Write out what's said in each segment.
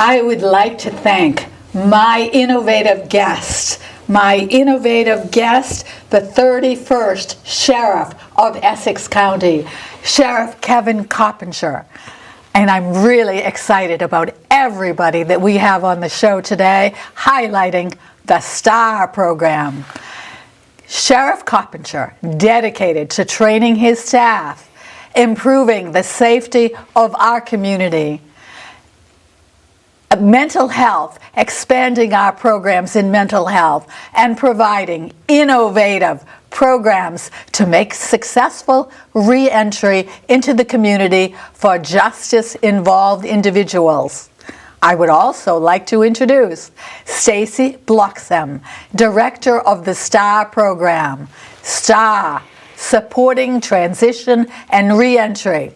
I would like to thank my innovative guest, the 31st Sheriff of Essex County, Sheriff Kevin Coppinger. And I'm really excited about everybody that we have on the show today, highlighting the STAR program. Sheriff Coppinger, dedicated to training his staff, improving the safety of our community, mental health, expanding our programs in mental health, and providing innovative programs to make successful re-entry into the community for justice-involved individuals. I would also like to introduce Stacy Bloxham, Director of the STAR program. STAR, Supporting Transition and Re-entry.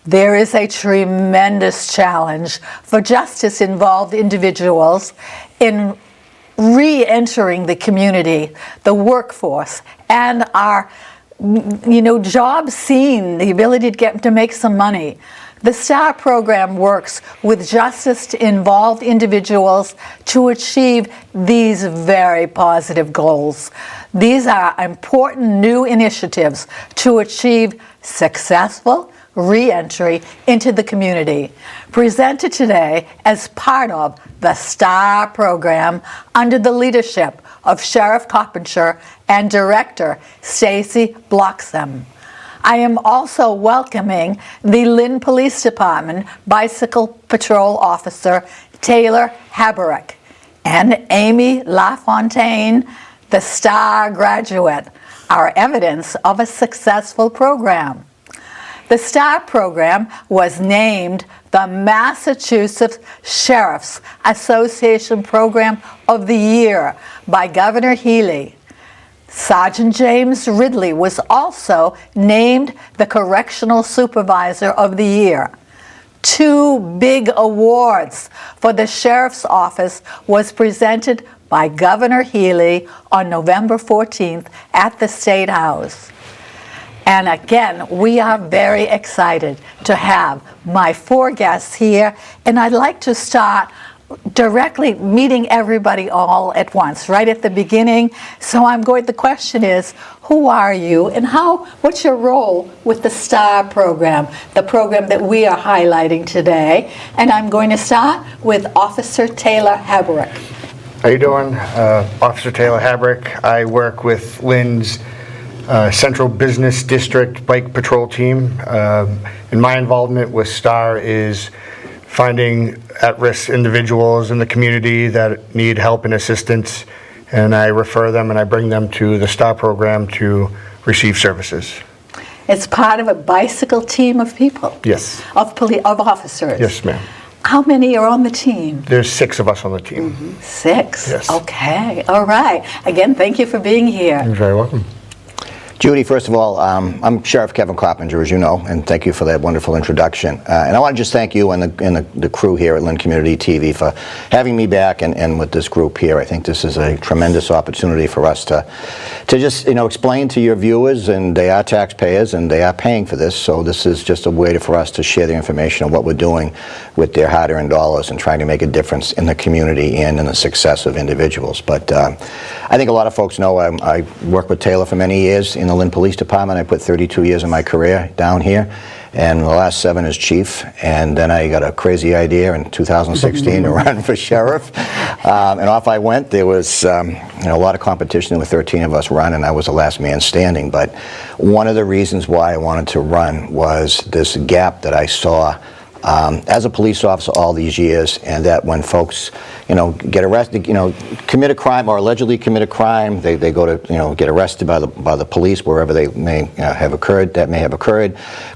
There is a tremendous challenge for justice-involved individuals in re-entering the community, the workforce, and our job scene, the ability to make some money. The STAR program works with justice-involved individuals to achieve these very positive goals. These are important new initiatives to achieve successful re-entry into the community, presented today as part of the STAR program under the leadership of Sheriff Coppinger and Director Stacy Bloxham. I am also welcoming the Lynn Police Department Bicycle Patrol Officer Taylor Haberick and Amy LaFontaine, the STAR graduate, our evidence of a successful program. The STAR program was named the Massachusetts Sheriff's Association Program of the Year by Governor Healy. Sergeant James Ridley was also named the Correctional Supervisor of the Year. 2 big awards for the Sheriff's Office was presented by Governor Healy on November 14th at the State House. And again, we are very excited to have my 4 guests here, and I'd like to start directly meeting everybody all at once, right at the beginning. So the question is, who are you and what's your role with the STAR program, the program that we are highlighting today? And I'm going to start with Officer Taylor Haberick. How you doing? Officer Taylor Haberick. I work with Lynn's Central Business District Bike Patrol Team. And my involvement with STAR is finding at-risk individuals in the community that need help and assistance, and I refer them and I bring them to the STAR program to receive services. It's part of a bicycle team of people? Yes. Of officers? Yes, ma'am. How many are on the team? There's 6 of us on the team. Mm-hmm. 6? Yes. Okay, all right. Again, thank you for being here. You're very welcome. Judy, first of all, I'm Sheriff Kevin Coppinger, as you know, and thank you for that wonderful introduction. And I want to just thank you and the crew here at Lynn Community TV for having me back and with this group here. I think this is a tremendous opportunity for us to just, explain to your viewers, and they are taxpayers and they are paying for this, so this is just a way for us to share the information of what we're doing with their hard-earned dollars and trying to make a difference in the community and in the success of individuals. But I think a lot of folks know I worked with Taylor for many years in the Lynn Police Department. I put 32 years of my career down here, and the last 7 as chief. And then I got a crazy idea in 2016 to run for sheriff, and off I went. There was a lot of competition. There were 13 of us run, and I was the last man standing. But one of the reasons why I wanted to run was this gap that I saw as a police officer all these years, and that when folks get arrested, commit a crime or allegedly commit a crime, they go to get arrested by the police wherever they may have occurred,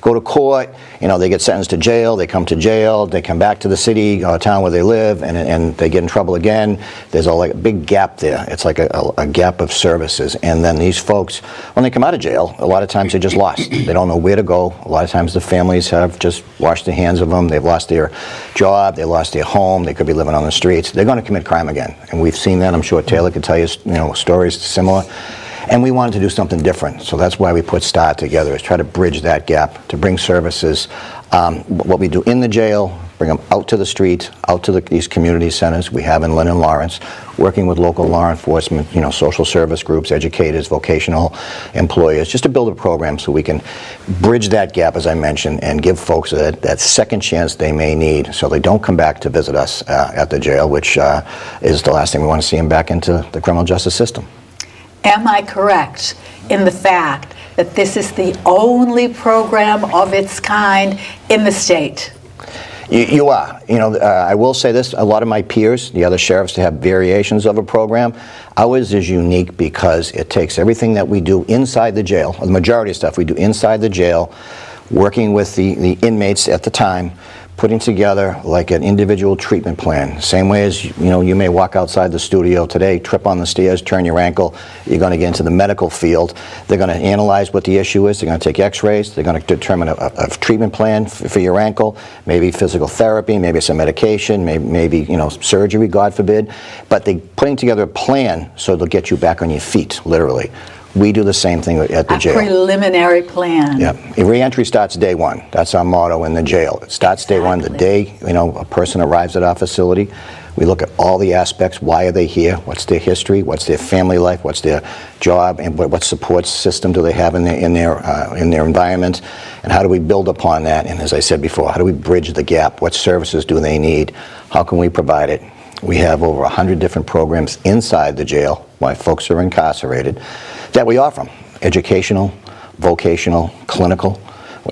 go to court, they get sentenced to jail, they come to jail, they come back to the city or town where they live, and they get in trouble again. There's a big gap there. It's like a gap of services. And then these folks, when they come out of jail, a lot of times they're just lost. They don't know where to go. A lot of times the families have just washed their hands of them. They've lost their job, they lost their home, they could be living on the streets. They're going to commit crime again, and we've seen that. I'm sure Taylor could tell you, stories similar. And we wanted to do something different, so that's why we put STAR together, is try to bridge that gap, to bring services, what we do in the jail, bring them out to the street, out to these community centers we have in Lynn and Lawrence, working with local law enforcement, social service groups, educators, vocational employers, just to build a program so we can bridge that gap, as I mentioned, and give folks that second chance they may need so they don't come back to visit us at the jail, which is the last thing we want to see them back into the criminal justice system. Am I correct in the fact that this is the only program of its kind in the state? You are. I will say this, a lot of my peers, the other sheriffs, have variations of a program. Ours is unique because it takes everything that we do inside the jail, the majority of stuff we do inside the jail, working with the inmates at the time, putting together like an individual treatment plan. Same way as, you may walk outside the studio today, trip on the stairs, turn your ankle, you're going to get into the medical field. They're going to analyze what the issue is, they're going to take x-rays, they're going to determine a treatment plan for your ankle, maybe physical therapy, maybe some medication, maybe surgery, God forbid. But they're putting together a plan so they'll get you back on your feet, literally. We do the same thing at the jail. A preliminary plan. Yeah. Re-entry starts day one. That's our motto in the jail. It starts day one. The day a person arrives at our facility, we look at all the aspects. Why are they here? What's their history? What's their family life? What's their job? And what support system do they have in their environment? And how do we build upon that? And as I said before, how do we bridge the gap? What services do they need? How can we provide it? We have over 100 different programs inside the jail while folks are incarcerated that we offer them. Educational, vocational, clinical.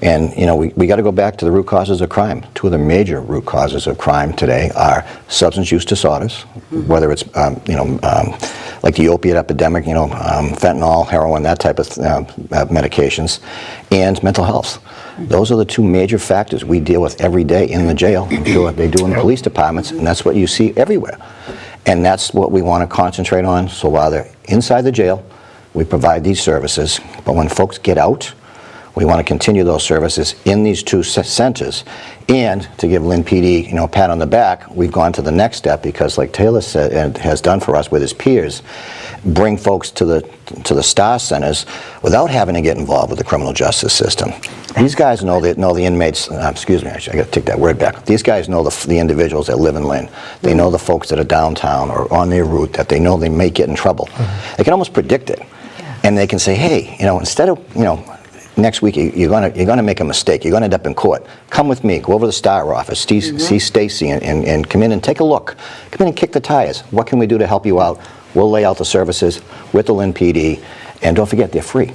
And we got to go back to the root causes of crime. Two of the major root causes of crime today are substance use disorders, whether it's like the opiate epidemic, fentanyl, heroin, that type of medications, and mental health. Those are the two major factors we deal with every day in the jail. I'm sure they do in the police departments, and that's what you see everywhere. And that's what we want to concentrate on. So while they're inside the jail, we provide these services. But when folks get out, we want to continue those services in these two centers. And to give Lynn PD, a pat on the back, we've gone to the next step because, like Taylor said and has done for us with his peers, bring folks to the STAR centers without having to get involved with the criminal justice system. These guys know the inmates. Excuse me, I got to take that word back. These guys know the individuals that live in Lynn. They know the folks that are downtown or on their route that they know they may get in trouble. They can almost predict it, and they can say, hey, instead of next week you're gonna make a mistake. You're gonna end up in court. Come with me. Go over to the STAR office. See Stacy and come in and take a look. Come in and kick the tires. What can we do to help you out? We'll lay out the services with the Lynn PD, and don't forget they're free.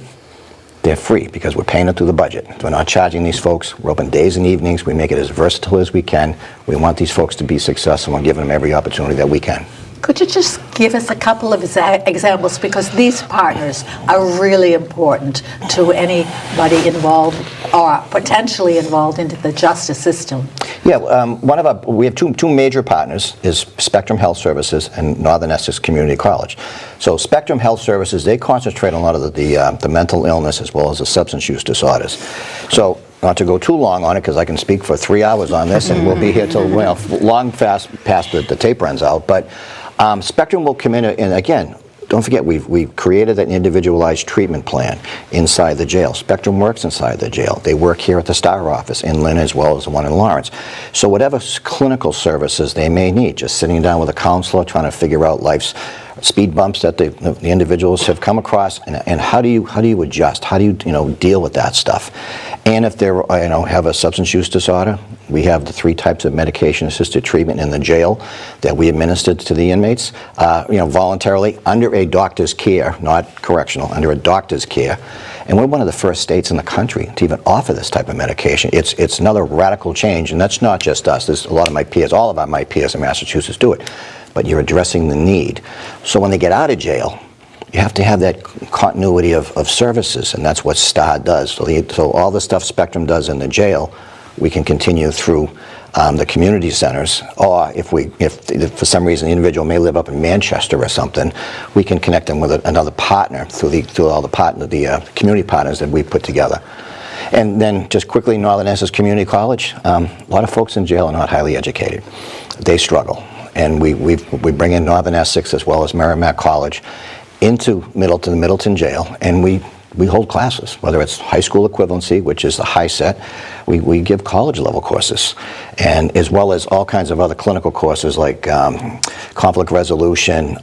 They're free because we're paying it through the budget. We're not charging these folks. We're open days and evenings. We make it as versatile as we can. We want these folks to be successful and giving them every opportunity that we can. Could you just give us a couple of examples, because these partners are really important to anybody involved or potentially involved into the justice system? Yeah, we have two major partners is Spectrum Health Services and Northern Essex Community College. So Spectrum Health Services, they concentrate on a lot of the mental illness as well as the substance use disorders. So not to go too long on it, because I can speak for 3 hours on this, and we'll be here till long past the tape runs out. But Spectrum will come in, and again, don't forget, we've created an individualized treatment plan inside the jail. Spectrum works inside the jail. They work here at the STAR office in Lynn as well as the one in Lawrence. So whatever clinical services they may need, just sitting down with a counselor trying to figure out life's speed bumps that the individuals have come across, and how do you adjust? How do you deal with that stuff? And if they have a substance use disorder, we have the 3 types of medication-assisted treatment in the jail that we administered to the inmates, voluntarily under a doctor's care, not correctional, under a doctor's care. And we're one of the first states in the country to even offer this type of medication. It's another radical change, and that's not just us. There's a lot of my peers, all of my peers in Massachusetts do it. But you're addressing the need. So when they get out of jail, you have to have that continuity of services, and that's what STAR does. So all the stuff Spectrum does in the jail, we can continue through the community centers, or if for some reason the individual may live up in Manchester or something, we can connect them with another partner through all the community partners that we put together. And then just quickly, Northern Essex Community College, a lot of folks in jail are not highly educated. They struggle. And we bring in Northern Essex as well as Merrimack College into the Middleton jail, and we we hold classes, whether it's high school equivalency, which is the high set, we give college level courses, and as well as all kinds of other clinical courses like conflict resolution,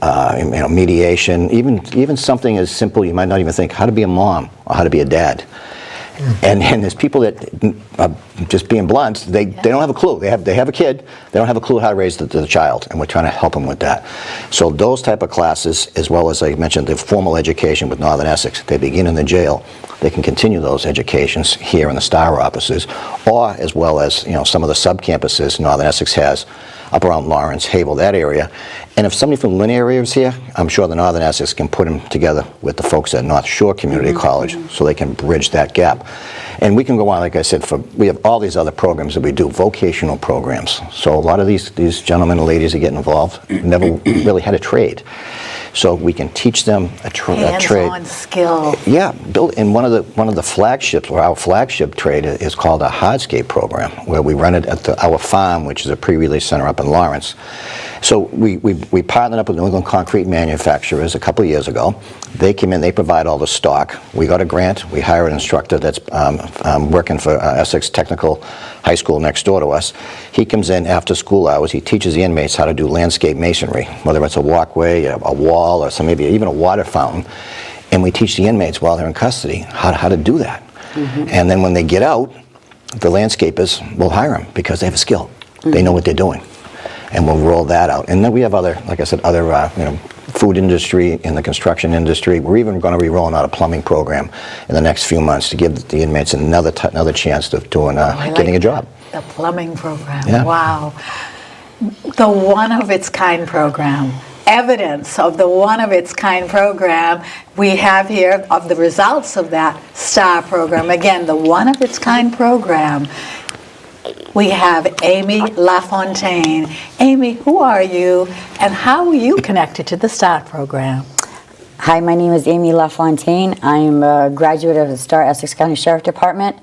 mediation, even something as simple, you might not even think, how to be a mom or how to be a dad. And there's people that, just being blunt, they don't have a clue. They have a kid, they don't have a clue how to raise the child, and we're trying to help them with that. So those type of classes, as well as I mentioned, the formal education with Northern Essex, they begin in the jail. They can continue those educations here in the STAR offices, or as well as some of the sub-campuses Northern Essex has up around Lawrence, Havel, that area. And if somebody from the Lynn area is here, I'm sure the Northern Essex can put them together with the folks at North Shore Community College so they can bridge that gap. And we can go on, like I said, we have all these other programs that we do, vocational programs. So a lot of these gentlemen and ladies that get involved never really had a trade. So we can teach them a trade. Hands-on skill. Yeah, and one of the flagships, or our flagship trade, is called a hardscape program, where we run it at our farm, which is a pre-release center up in Lawrence. So we partnered up with New England concrete manufacturers a couple of years ago. They came in, they provide all the stock. We got a grant, we hire an instructor that's working for Essex Technical High School next door to us. He comes in after school hours, he teaches the inmates how to do landscape masonry, whether it's a walkway, a wall, or maybe even a water fountain. And we teach the inmates while they're in custody how to do that. And then when they get out, the landscapers will hire them because they have a skill. They know what they're doing. And we'll roll that out. And then we have other, like I said, other food industry, in the construction industry. We're even going to be rolling out a plumbing program in the next few months to give the inmates another chance of doing getting a job. The plumbing program. Yeah. Wow. The one-of-its-kind program. Evidence of the one-of-its-kind program we have here, of the results of that STAR program. Again, the one-of-its-kind program. We have Amy LaFontaine. Amy, who are you, and how are you connected to the STAR program? Hi, my name is Amy LaFontaine. I'm a graduate of the STAR Essex County Sheriff Department,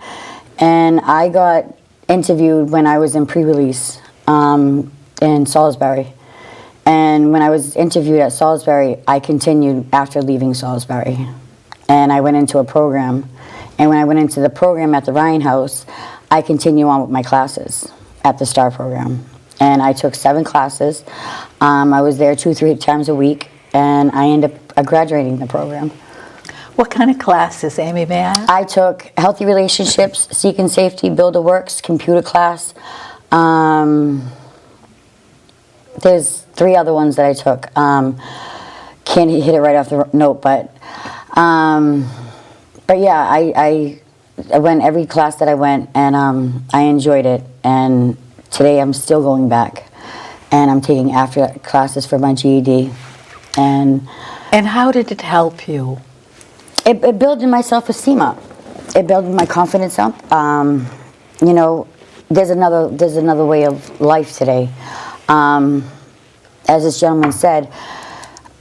and I got interviewed when I was in pre-release in Salisbury. And when I was interviewed at Salisbury, I continued after leaving Salisbury. And I went into a program. And when I went into the program at the Ryan House, I continue on with my classes at the STAR program. And I took 7 classes. I was there 2-3 times a week, and I ended up graduating the program. What kind of classes, Amy, may I ask? I took Healthy Relationships, Seek and Safety, Builder Works, Computer class. There's 3 other ones that I took. Can't hit it right off the note, but yeah, I went every class that I went, and I enjoyed it. And today I'm still going back, and I'm taking after classes for my GED. And how did it help you? It built my self-esteem up. It built my confidence up. There's another way of life today. As this gentleman said,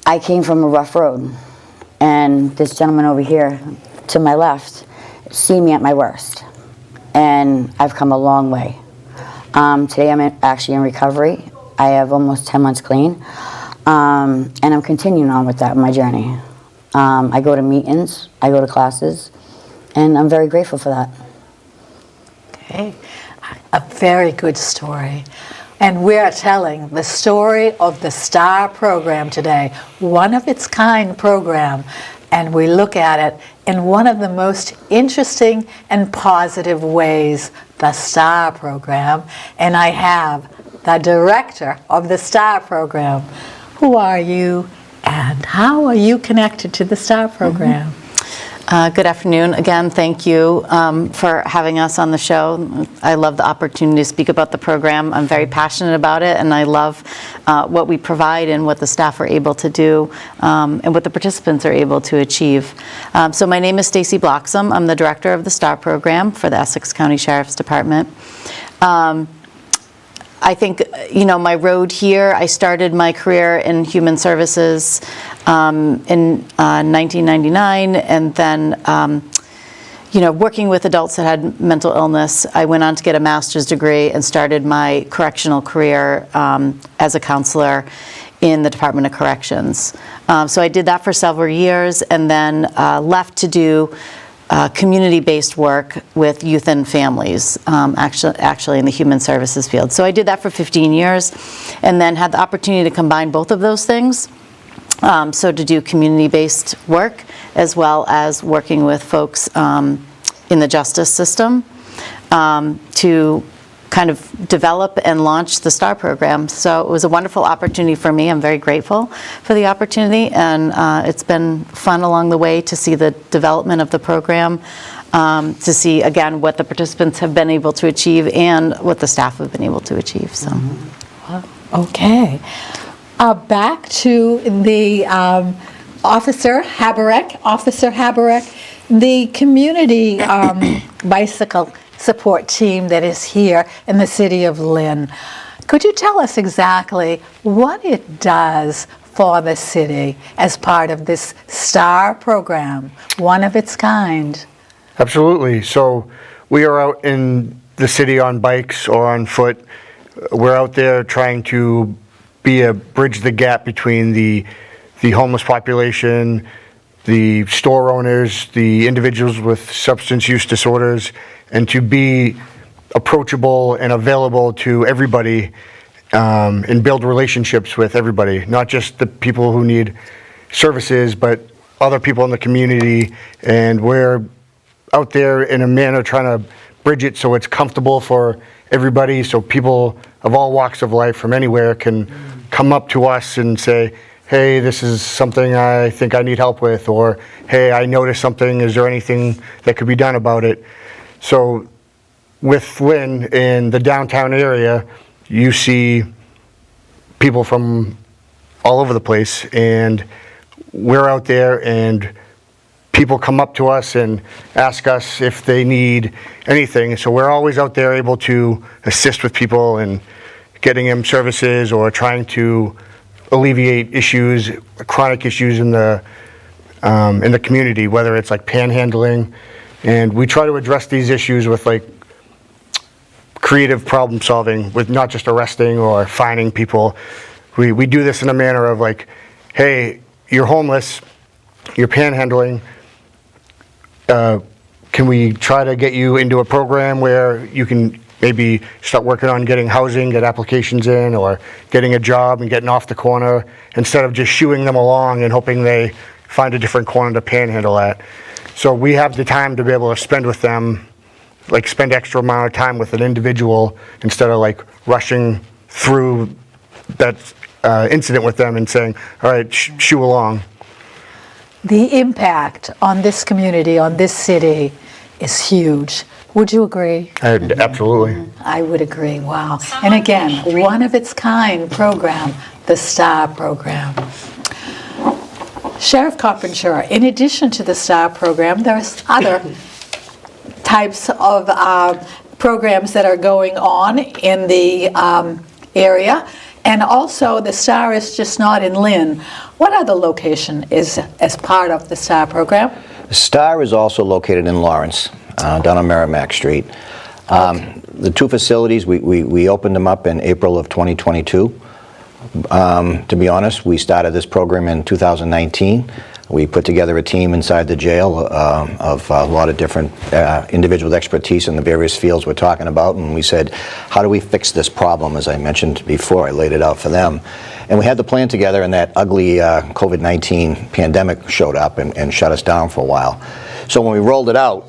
I came from a rough road, and this gentleman over here to my left see me at my worst, and I've come a long way. Today I'm actually in recovery. I have almost 10 months clean, and I'm continuing on with that in my journey. I go to meetings, I go to classes, and I'm very grateful for that. Okay, a very good story. And we're telling the story of the STAR program today, one-of-its-kind program, and we look at it in one of the most interesting and positive ways, the STAR program. And I have the director of the STAR program. Who are you, and how are you connected to the STAR program? Good afternoon. Again, thank you for having us on the show. I love the opportunity to speak about the program. I'm very passionate about it, and I love what we provide and what the staff are able to do and what the participants are able to achieve. So my name is Stacy Bloxam. I'm the director of the STAR program for the Essex County Sheriff's Department. I think, my road here, I started my career in human services in 1999, and then, working with adults that had mental illness, I went on to get a master's degree and started my correctional career as a counselor in the Department of Corrections. So I did that for several years, and then left to do community-based work with youth and families, actually in the human services field. So I did that for 15 years, and then had the opportunity to combine both of those things. So to do community-based work, as well as working with folks in the justice system, to kind of develop and launch the STAR program. So it was a wonderful opportunity for me. I'm very grateful for the opportunity, and it's been fun along the way to see the development of the program, to see, again, what the participants have been able to achieve and what the staff have been able to achieve. So, Okay. Back to the Officer Haberek, the community bicycle support team that is here in the city of Lynn. Could you tell us exactly what it does for the city as part of this STAR program, one of its kind? Absolutely. So we are out in the city on bikes or on foot. We're out there trying to bridge the gap between the homeless population, the store owners, the individuals with substance use disorders, and to be approachable and available to everybody, and build relationships with everybody, not just the people who need services, but other people in the community. And we're out there in a manner trying to bridge it so it's comfortable for everybody, so people of all walks of life from anywhere can come up to us and say, hey, this is something I think I need help with, or hey, I noticed something, is there anything that could be done about it? So with Lynn in the downtown area, you see people from all over the place, and we're out there and people come up to us and ask us if they need anything. So we're always out there able to assist with people and getting them services or trying to alleviate issues, chronic issues in the community, whether it's like panhandling. And we try to address these issues with like creative problem solving, with not just arresting or fining people. We do this in a manner of like, hey, you're homeless, you're panhandling, can we try to get you into a program where you can maybe start working on getting housing, get applications in, or getting a job and getting off the corner, instead of just shooing them along and hoping they find a different corner to panhandle at. So we have the time to be able to spend with them, like spend extra amount of time with an individual instead of like rushing through that incident with them and saying, all right, shoo along. The impact on this community, on this city, is huge. Would you agree? Absolutely. I would agree. Wow. And again, one of its kind program, the STAR program. Sheriff Coppinger, in addition to the STAR program, there's other types of programs that are going on in the area. And also, the STAR is just not in Lynn. What other location is as part of the STAR program? STAR is also located in Lawrence, down on Merrimack Street. The two facilities, we opened them up in April of 2022. To be honest, we started this program in 2019. We put together a team inside the jail of a lot of different individuals with expertise in the various fields we're talking about, and we said, how do we fix this problem? As I mentioned before, I laid it out for them. And we had the plan together, and that ugly COVID-19 pandemic showed up and shut us down for a while. So when we rolled it out,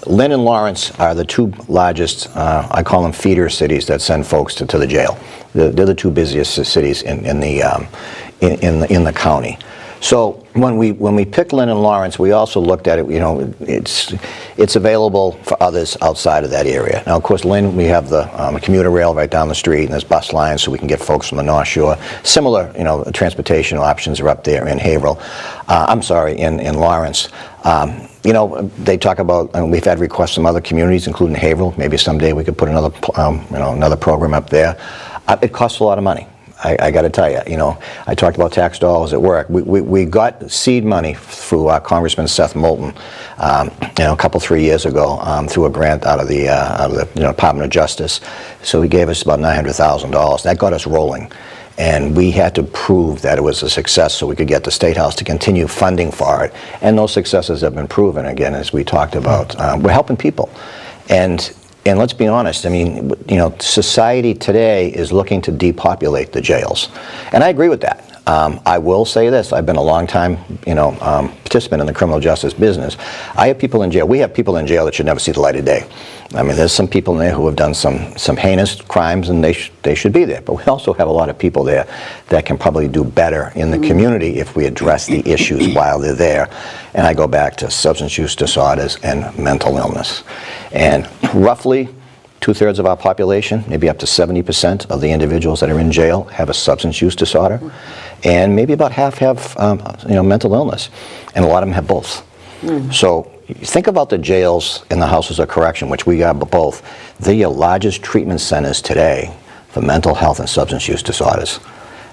Lynn and Lawrence are the two largest, I call them feeder cities that send folks to the jail. They're the two busiest cities in the county. So when we picked Lynn and Lawrence, we also looked at it. You know, it's available for others outside of that area. Now, of course, Lynn, we have the commuter rail right down the street, and there's bus lines, so we can get folks from the North Shore. Similar, you know, transportation options are up there in Haverhill. In Lawrence. You know, they talk about, we've had requests from other communities, including Haverhill. Maybe someday we could put another, another program up there. It costs a lot of money. I got to tell you, you know, I talked about tax dollars at work. We got seed money through Congressman Seth Moulton, a couple, 3 years ago, through a grant out of the Department of Justice. So he gave us about $900,000. That got us rolling. And we had to prove that it was a success so we could get the State House to continue funding for it. And those successes have been proven, again, as we talked about. We're helping people. And let's be honest, I mean, you know, society today is looking to depopulate the jails. And I agree with that. I will say this, I've been a long time, you know, participant in the criminal justice business. I have people in jail, we have people in jail that should never see the light of day. I mean, there's some people in there who have done some heinous crimes, and they should be there. But we also have a lot of people there that can probably do better in the community if we address the issues while they're there. And I go back to substance use disorders and mental illness. And roughly 2/3 of our population, maybe up to 70% of the individuals that are in jail have a substance use disorder, and maybe about half have you know, mental illness, and a lot of them have both. So think about the jails and the houses of correction, which we have both. They're your largest treatment centers today for mental health and substance use disorders.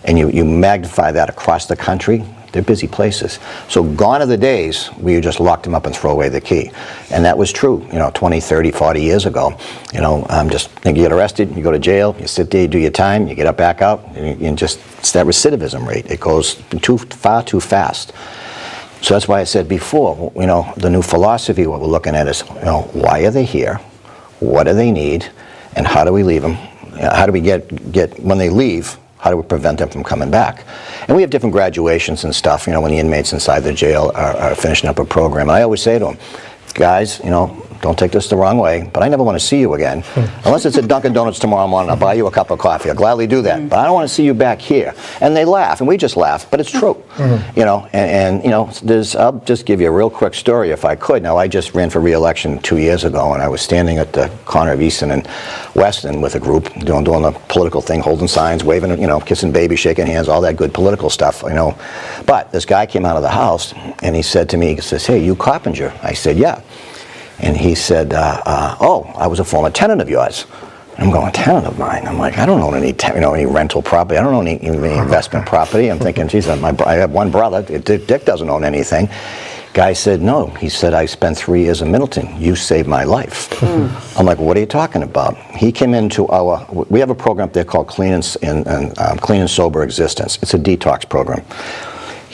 And you magnify that across the country, they're busy places. So gone are the days where you just locked them up and throw away the key. And that was true, you know, 20, 30, 40 years ago. You know, just think you get arrested, you go to jail, you sit there, you do your time, you get up back out, and just, it's that recidivism rate. It goes far too fast. So that's why I said before, you know, the new philosophy, what we're looking at is, you know, why are they here? What do they need? And how do we leave them? How do we get when they leave, how do we prevent them from coming back? And we have different graduations and stuff, you know, when the inmates inside the jail are finishing up a program. And I always say to them, guys, you know, don't take this the wrong way, but I never want to see you again. Unless it's at Dunkin' Donuts tomorrow morning, I'll buy you a cup of coffee. I'll gladly do that. But I don't want to see you back here. And they laugh, and we just laugh, but it's true. You know, and you know, I'll just give you a real quick story if I could. Now, I just ran for re-election 2 years ago, and I was standing at the corner of Easton and Weston with a group doing the political thing, holding signs, waving, you know, kissing babies, shaking hands, all that good political stuff, you know. But this guy came out of the house, and he said to me, he says, "Hey, you Coppinger?" I said, "Yeah." And he said, "Oh, I was a former tenant of yours." And I'm going, "Tenant of mine?" I'm like, "I don't own any, any rental property. I don't own any investment property." I'm thinking, "Geez, I have one brother. Dick doesn't own anything." Guy said, "No." He said, "I spent 3 years in Middleton. You saved my life." I'm like, "What are you talking about?" He came into we have a program up there called Clean and Sober Existence. It's a detox program.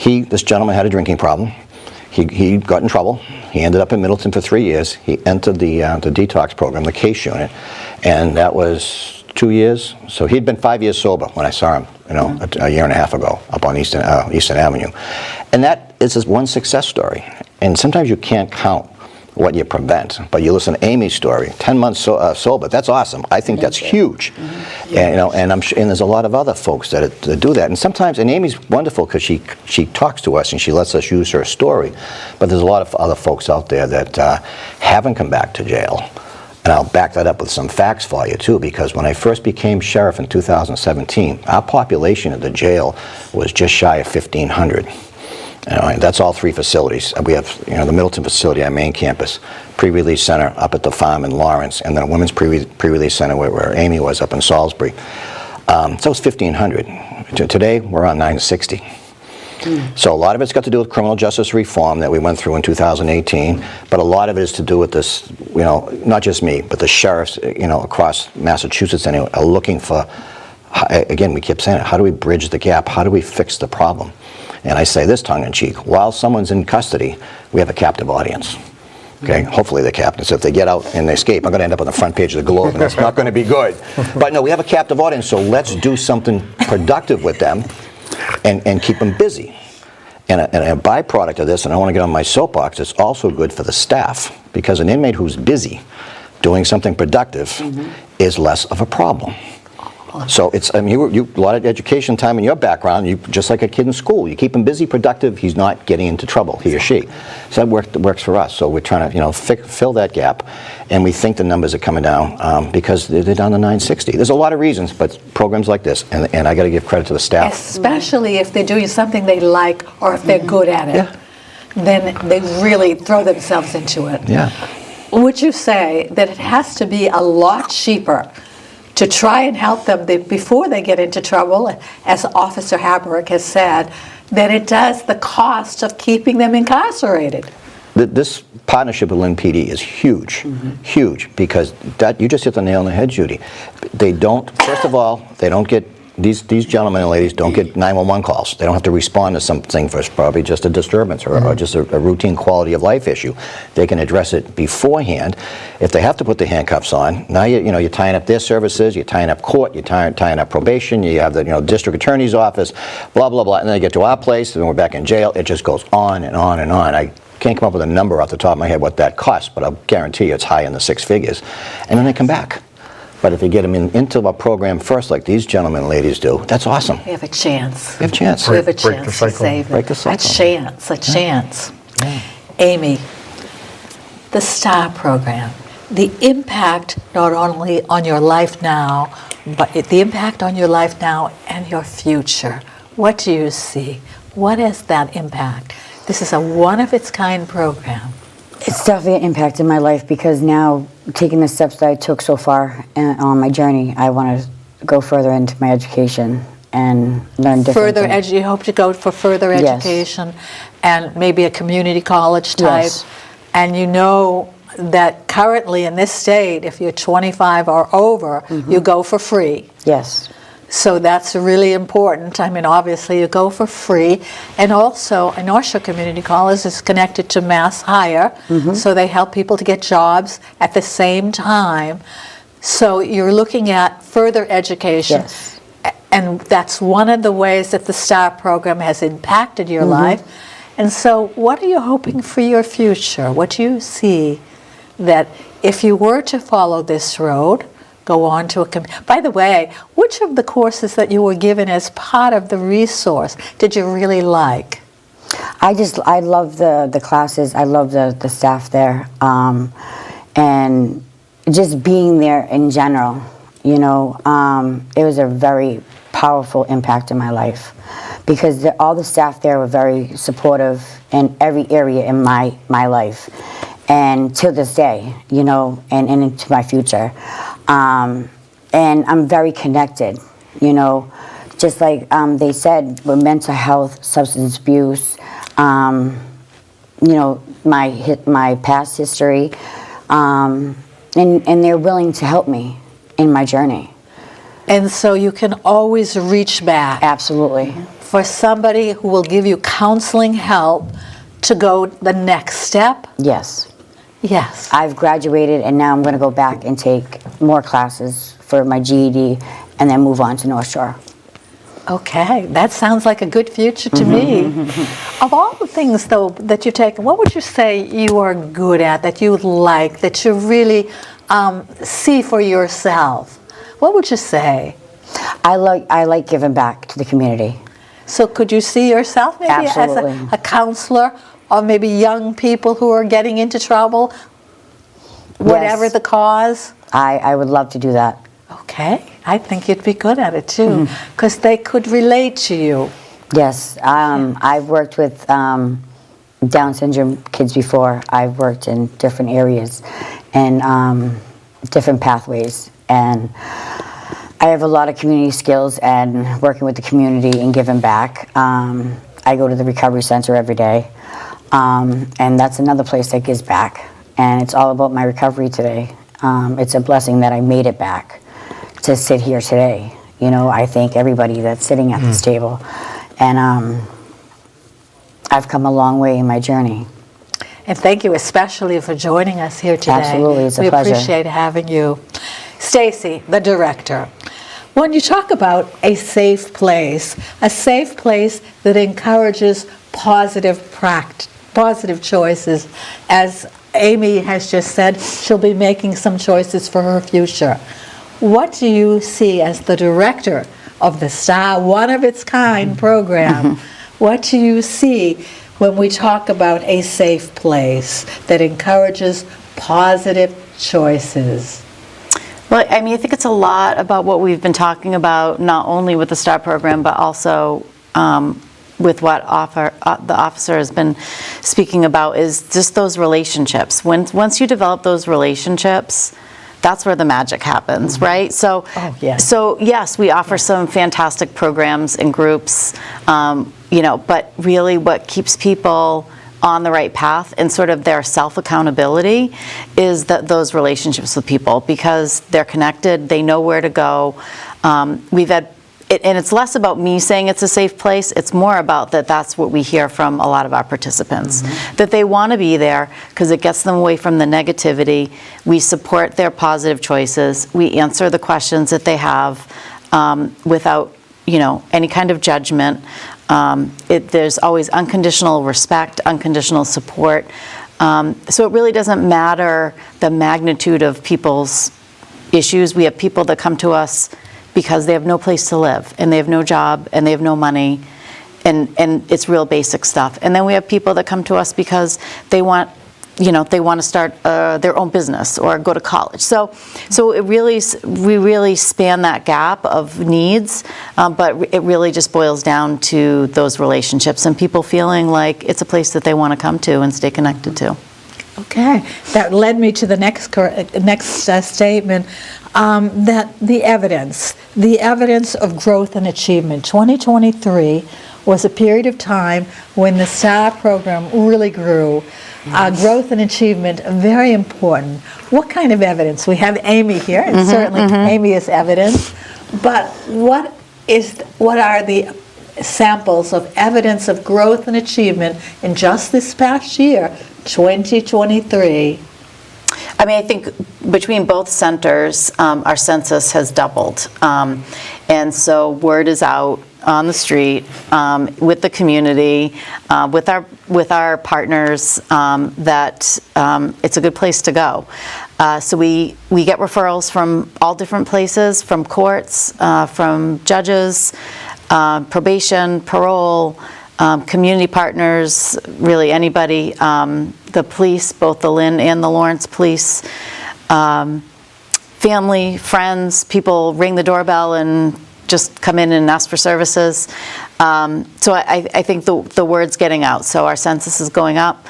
This gentleman had a drinking problem. He got in trouble. He ended up in Middleton for 3 years. He entered the detox program, the case unit, and that was 2 years. So he'd been 5 years sober when I saw him, you know, a year and a half ago up on Eastern Avenue. And that is just one success story. And sometimes you can't count what you prevent, but you listen to Amy's story, 10 months sober. That's awesome. I think that's huge. And, you know, and there's a lot of other folks that do that. And sometimes, and Amy's wonderful because she talks to us and she lets us use her story. But there's a lot of other folks out there that haven't come back to jail. And I'll back that up with some facts for you too, because when I first became sheriff in 2017, our population at the jail was just shy of 1,500. You know, and that's all 3 facilities. We have, you know, the Middleton facility, our main campus, pre-release center up at the farm in Lawrence, and then a women's pre-release center where Amy was up in Salisbury. So it's 1,500. Today, we're on 960. So a lot of it's got to do with criminal justice reform that we went through in 2018, but a lot of it is to do with this, you know, not just me, but the sheriffs, you know, across Massachusetts anyway, are looking for, again, we keep saying it, how do we bridge the gap? How do we fix the problem? And I say this tongue-in-cheek, while someone's in custody, we have a captive audience. Okay, hopefully they're captive. So if they get out and they escape, I'm going to end up on the front page of the Globe, and it's not going to be good. But no, we have a captive audience, so let's do something productive with them and keep them busy. And a byproduct of this, and I want to get on my soapbox, it's also good for the staff, because an inmate who's busy doing something productive is less of a problem. So it's, I mean, you a lot of education time in your background, you just like a kid in school. You keep him busy, productive, he's not getting into trouble, he or she. So that works for us. So we're trying to, you know, fill that gap, and we think the numbers are coming down because they're down to 960. There's a lot of reasons, but programs like this, and I got to give credit to the staff. Especially if they're doing something they like or if they're good at it, then they really throw themselves into it. Yeah. Would you say that it has to be a lot cheaper to try and help them before they get into trouble, as Officer Habrick has said, than it does the cost of keeping them incarcerated? This partnership with Lynn PD is huge, huge, because that, you just hit the nail on the head, Judy. They don't, first of all, they don't get these gentlemen and ladies don't get 911 calls. They don't have to respond to something for probably just a disturbance or just a routine quality of life issue. They can address it beforehand. If they have to put the handcuffs on, now you're tying up their services, you're tying up court, you're tying up probation, you have the district attorney's office, blah, blah, blah, and then they get to our place, and then we're back in jail. It just goes on and on and on. I can't come up with a number off the top of my head what that costs, but I'll guarantee you it's high in the six figures. And then they come back. But if you get them into a program first, like these gentlemen and ladies do, that's awesome. We have a chance. We have a chance. We have a Break the chance to cycle. save them. Break the cycle. A chance, a chance. Amy, the STAR program, the impact not only on your life now, but the impact on your life now and your future. What do you see? What is that impact? This is a one-of-its-kind program. It's definitely impacted my life because now, taking the steps that I took so far on my journey, I want to go further into my education and learn different things. You hope to go for further Yes. education and maybe a community college type. Yes. And you know that currently in this state, if you're 25 or over, you go for free. Yes. So that's really important. I mean, obviously you go for free. And also, North Shore Community College is connected to Mass Hire, so they help people to get jobs at the same time. So you're looking at further education. Yes. And that's one of the ways that the STAR program has impacted your life. And so what are you hoping for your future? What do you see that if you were to follow this road, go on to by the way, which of the courses that you were given as part of the resource did you really like? I love the classes. I love the staff there, and just being there in general. It was a very powerful impact in my life because all the staff there were very supportive in every area in my life, and to this day, and into my future. And I'm very connected, just like they said, with mental health, substance abuse, my past history, and they're willing to help me in my journey. And so you can always reach back Absolutely. for somebody who will give you counseling help to go the next step. Yes. Yes. I've graduated, and now I'm going to go back and take more classes for my GED and then move on to North Shore. Okay, that sounds like a good future to me. Of all the things, though, that you've taken, what would you say you are good at, that you like, that you really see for yourself? What would you say? I like giving back to the community. So could you see yourself maybe Absolutely. as a counselor, or maybe young people who are getting into trouble, whatever Yes. the cause? I would love to do that. Okay, I think you'd be good at it too, because they could relate to you. Yes, I've worked with Down syndrome kids before. I've worked in different areas and different pathways, and I have a lot of community skills and working with the community and giving back. I go to the recovery center every day, and that's another place that gives back, and it's all about my recovery today. It's a blessing that I made it back to sit here today. I thank everybody that's sitting at this table, and I've come a long way in my journey. And thank you especially for joining us here today. Absolutely, it's a pleasure. We appreciate having you. Stacy, the director, when you talk about a safe place that encourages positive choices, as Amy has just said, she'll be making some choices for her future. What do you see as the director of the STAR one-of-its-kind program? What do you see when we talk about a safe place that encourages positive choices? Well, I mean, I think it's a lot about what we've been talking about, not only with the STAR program, but also with what the officer has been speaking about, is just those relationships. Once you develop those relationships, that's where the magic happens, right? So, so yes, we offer some fantastic programs and groups, but really what keeps people on the right path and sort of their self-accountability is those relationships with people, because they're connected, they know where to go. We've had and it's less about me saying it's a safe place, it's more about that's what we hear from a lot of our participants, that they want to be there because it gets them away from the negativity. We support their positive choices. We answer the questions that they have without, any kind of judgment. There's always unconditional respect, unconditional support. So it really doesn't matter the magnitude of people's issues. We have people that come to us because they have no place to live, and they have no job, and they have no money, and it's real basic stuff. And then we have people that come to us because they want to start their own business or go to college. So we really span that gap of needs, but it really just boils down to those relationships and people feeling like it's a place that they want to come to and stay connected to. Okay, that led me to the next statement, that the evidence of growth and achievement. 2023 was a period of time when the STAR program really grew. Growth and achievement, very important. What kind of evidence? We have Amy here, and certainly Amy is evidence, but what are the samples of evidence of growth and achievement in just this past year, 2023? I think between both centers, our census has doubled. And so word is out on the street with the community, with our partners, that it's a good place to go. So we get referrals from all different places, from courts, from judges, probation, parole, community partners, really anybody, the police, both the Lynn and the Lawrence police, family, friends, people ring the doorbell and just come in and ask for services. So I think the word's getting out. So our census is going up.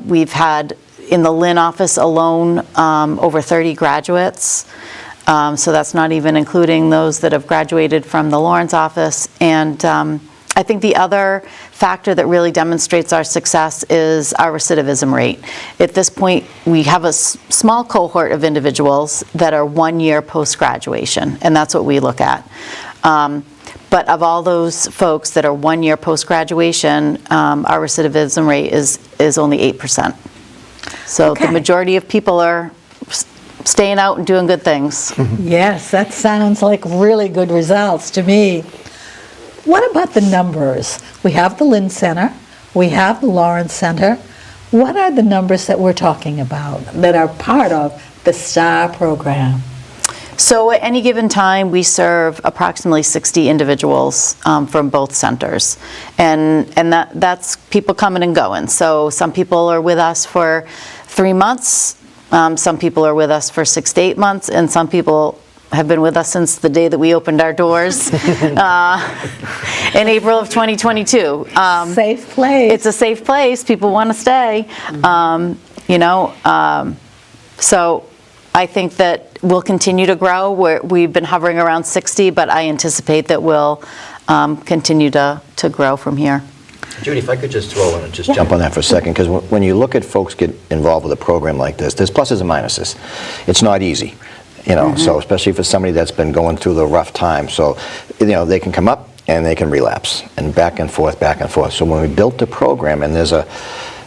We've had, in the Lynn office alone, over 30 graduates. So that's not even including those that have graduated from the Lawrence office. And I think the other factor that really demonstrates our success is our recidivism rate. At this point, we have a small cohort of individuals that are 1 year post-graduation, and that's what we look at. But of all those folks that are 1 year post-graduation, our recidivism rate is only 8%. So the majority of people are staying out and doing good things. Yes, that sounds like really good results to me. What about the numbers? We have the Lynn Center, we have the Lawrence Center. What are the numbers that we're talking about that are part of the STAR program? So at any given time, we serve approximately 60 individuals from both centers. And that's people coming and going. So some people are with us for 3 months, some people are with us for 6 to 8 months, and some people have been with us since the day that we opened our doors in April of 2022. Safe place. It's a safe place. People want to stay. So I think that we'll continue to grow. We've been hovering around 60, but I anticipate that we'll continue to grow from here. Judy, if I could just throw in and just jump on that for a second, because when you look at folks get involved with a program like this, there's pluses and minuses. It's not easy. So especially for somebody that's been going through the rough time. So, they can come up and they can relapse and back and forth. So when we built the program, and there's a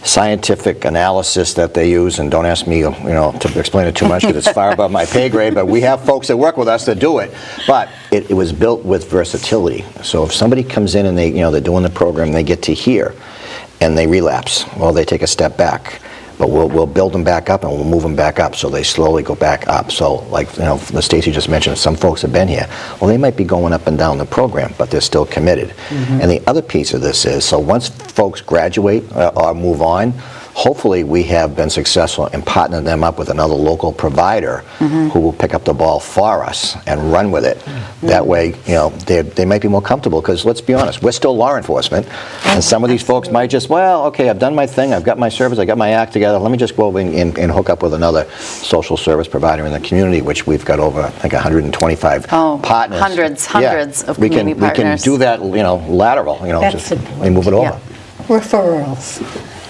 scientific analysis that they use, and don't ask me, to explain it too much because it's far above my pay grade, but we have folks that work with us that do it. But it was built with versatility. So if somebody comes in and they're doing the program, they get to here and they relapse, well, they take a step back. But we'll build them back up and we'll move them back up so they slowly go back up. So like, Stacy just mentioned, some folks have been here. Well, they might be going up and down the program, but they're still committed. And the other piece of this is, so once folks graduate or move on, hopefully we have been successful in partnering them up with another local provider who will pick up the ball for us and run with it. That way, they might be more comfortable, because let's be honest, we're still law enforcement, and some of these folks might just, well, okay, I've done my thing, I've got my service, I got my act together, let me just go over and hook up with another social service provider in the community, which we've got over, I think, 125 partners. Hundreds of community partners. We can do that, lateral, That's just we move it over. Referrals.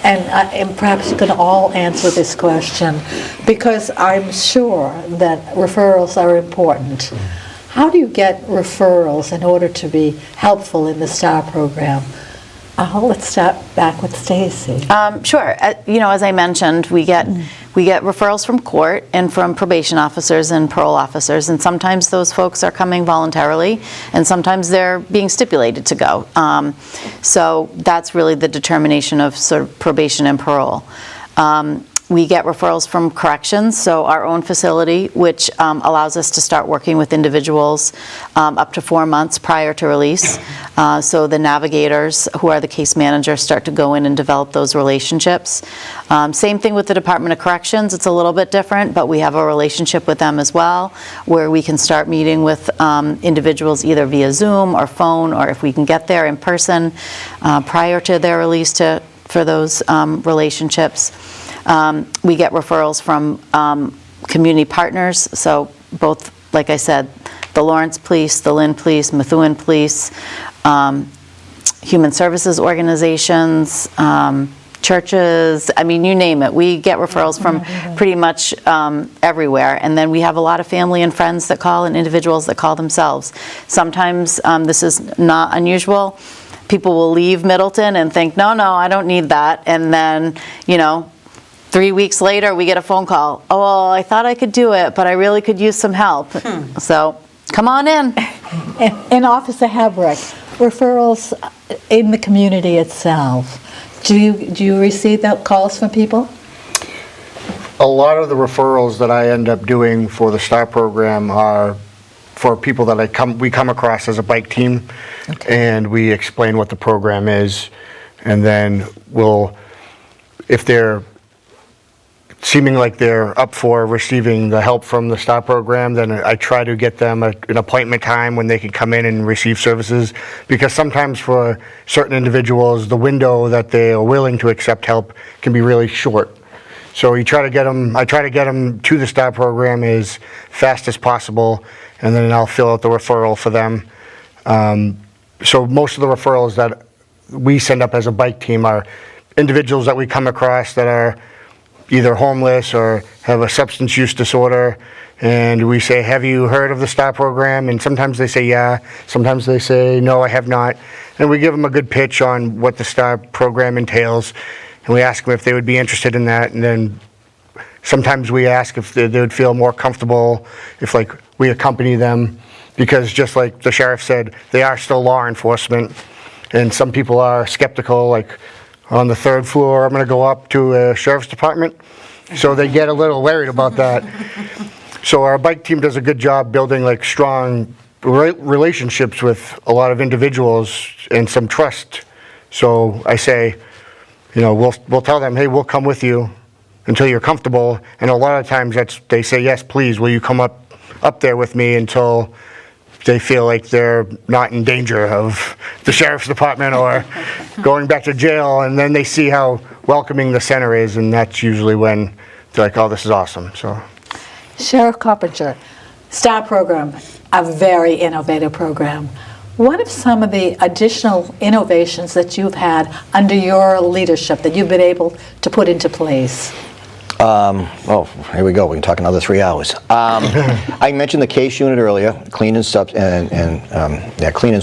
And perhaps you can all answer this question, because I'm sure that referrals are important. How do you get referrals in order to be helpful in the STAR program? Let's start back with Stacy. Sure. As I mentioned, we get referrals from court and from probation officers and parole officers, and sometimes those folks are coming voluntarily, and sometimes they're being stipulated to go. So that's really the determination of sort of probation and parole. We get referrals from corrections, so our own facility, which allows us to start working with individuals up to 4 months prior to release. So the navigators, who are the case managers, start to go in and develop those relationships. Same thing with the Department of Corrections. It's a little bit different, but we have a relationship with them as well, where we can start meeting with individuals either via Zoom or phone, or if we can get there in person prior to their release for those relationships. We get referrals from community partners, so both, like I said, the Lawrence Police, the Lynn Police, Methuen Police, human services organizations, churches, I mean, you name it. We get referrals from pretty much everywhere. And then we have a lot of family and friends that call, and individuals that call themselves. Sometimes this is not unusual. People will leave Middleton and think, no, I don't need that. And then, 3 weeks later, we get a phone call. Oh, well, I thought I could do it, but I really could use some help. So come on in. In Officer Habrick, referrals in the community itself, do you receive that calls from people? A lot of the referrals that I end up doing for the STAR program are for people that we come across as a bike team, and we explain what the program is, and then if they're seeming like they're up for receiving the help from the STAR program, then I try to get them an appointment time when they can come in and receive services, because sometimes for certain individuals, the window that they are willing to accept help can be really short. So I try to get them to the STAR program as fast as possible, and then I'll fill out the referral for them. So most of the referrals that we send up as a bike team are individuals that we come across that are either homeless or have a substance use disorder, and we say, have you heard of the STAR program? And sometimes they say yeah, sometimes they say no, I have not. And we give them a good pitch on what the STAR program entails, and we ask them if they would be interested in that. And then sometimes we ask if they would feel more comfortable if we accompany them, because just like the sheriff said, they are still law enforcement, and some people are skeptical, on the 3rd floor, I'm going to go up to a sheriff's department. So they get a little worried about that. So our bike team does a good job building strong relationships with a lot of individuals and some trust. So I say, we'll tell them, hey, we'll come with you until you're comfortable. And a lot of times they say, yes, please, will you come up there with me until they feel like they're not in danger of the sheriff's department or going back to jail, and then they see how welcoming the center is, and that's usually when they're like, oh, this is awesome. So, Sheriff Coppinger, STAR program, a very innovative program. What are some of the additional innovations that you've had under your leadership that you've been able to put into place? Here we go. We can talk another 3 hours. I mentioned the case unit earlier, clean and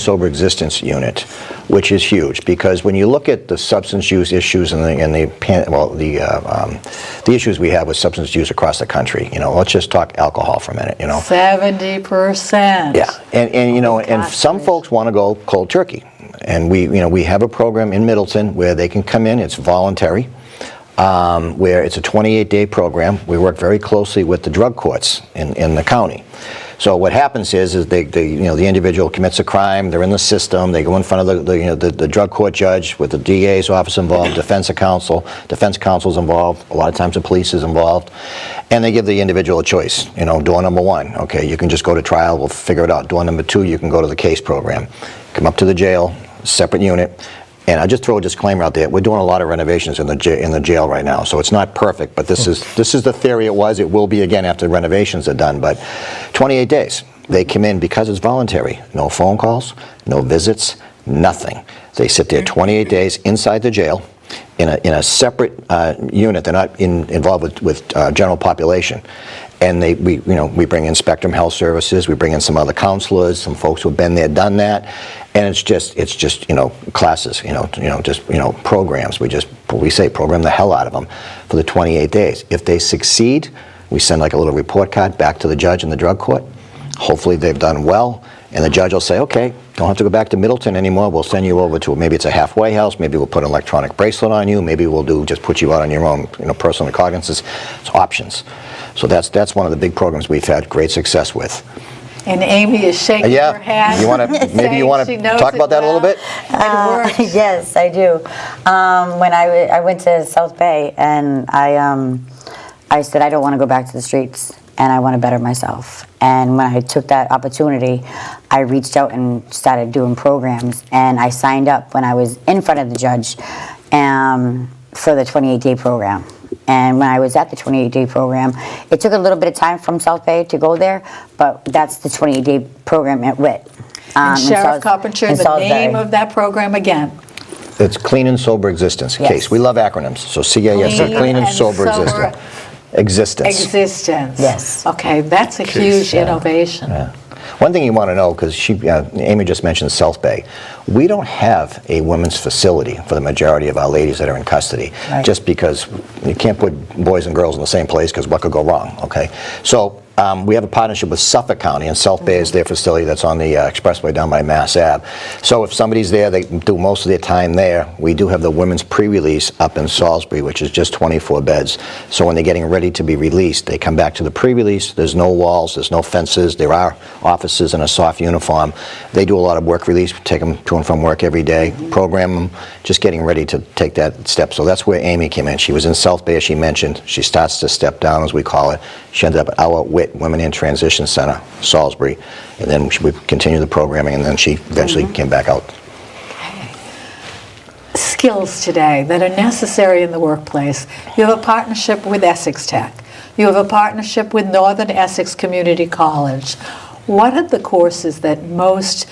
sober existence unit, which is huge, because when you look at the substance use issues and the issues we have with substance use across the country, let's just talk alcohol for a minute. 70%. Yeah, and some folks want to go cold turkey, and we have a program in Middleton where they can come in. It's voluntary. Where it's a 28-day program. We work very closely with the drug courts in the county. So what happens is the individual commits a crime. They're in the system. They go in front of the drug court judge with the DA's office involved, defense counsel's involved. A lot of times the police is involved, and they give the individual a choice. Door number 1, okay, you can just go to trial. We'll figure it out. Door number 2, you can go to the case program. Come up to the jail, separate unit. And I'll just throw a disclaimer out there. We're doing a lot of renovations in the jail right now, so it's not perfect, but this is the theory it was. It will be again after the renovations are done, but 28 days. They come in because it's voluntary. No phone calls, no visits, nothing. They sit there 28 days inside the jail in a separate unit. They're not involved with general population. and we bring in Spectrum Health Services, we bring in some other counselors, some folks who've been there, done that, and it's just classes, programs. We say program the hell out of them for the 28 days. If they succeed, we send like a little report card back to the judge in the drug court. Hopefully they've done well, and the judge will say, okay, don't have to go back to Middleton anymore. We'll send you over to, maybe it's a halfway house, maybe we'll put an electronic bracelet on you, maybe we'll just put you out on your own, personal recognizance. It's options. So that's one of the big programs we've had great success with. And Amy is shaking her head. Maybe you want to talk about that a little bit? Yes, I do. When I went to South Bay, and I said, I don't want to go back to the streets, and I want to better myself. And when I took that opportunity, I reached out and started doing programs, and I signed up when I was in front of the judge for the 28-day program. And when I was at the 28-day program, it took a little bit of time from South Bay to go there, but that's the 28-day program at WIT. And Sheriff Coppinger, the name of that program again? It's Clean and Sober Existence. Yes. CASE. We love acronyms. So CASE, Clean and Sober Existence. Existence. Yes. Okay, that's a huge innovation. Yeah. One thing you want to know, because Amy just mentioned South Bay, we don't have a women's facility for the majority of our ladies that are in custody, just because you can't put boys and girls in the same place, because what could go wrong, okay? So we have a partnership with Suffolk County, and South Bay is their facility that's on the expressway down by Mass Ave. So if somebody's there, they do most of their time there. We do have the women's pre-release up in Salisbury, which is just 24 beds. So when they're getting ready to be released, they come back to the pre-release. There's no walls, there's no fences. There are officers in a soft uniform. They do a lot of work release, take them to and from work every day, program them, just getting ready to take that step. So that's where Amy came in. She was in South Bay, as she mentioned. She starts to step down, as we call it. She ended up at our WIT, Women in Transition Center, Salisbury, and then we continued the programming, and then she eventually came back out. Skills today that are necessary in the workplace. You have a partnership with Essex Tech. You have a partnership with Northern Essex Community College. What are the courses that most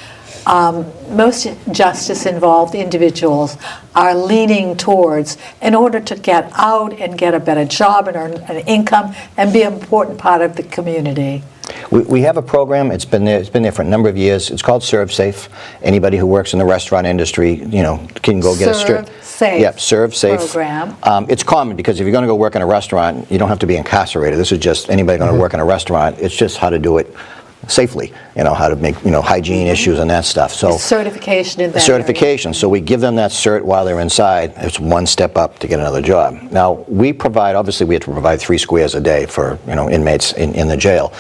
justice-involved individuals are leaning towards in order to get out and get a better job and earn an income and be an important part of the community? We have a program. It's been there for a number of years. It's called Serve Safe. Anybody who works in the restaurant industry, can go get a Serve Safe. Yep, Serve Safe program. It's common, because if you're going to go work in a restaurant, you don't have to be incarcerated. This is just anybody going to work in a restaurant. It's just how to do it safely, how to make, hygiene issues and that stuff. So certification in that certification. So we give them that cert while they're inside. It's one step up to get another job. Now, we provide, obviously we have to provide 3 squares a day for, inmates in the jail.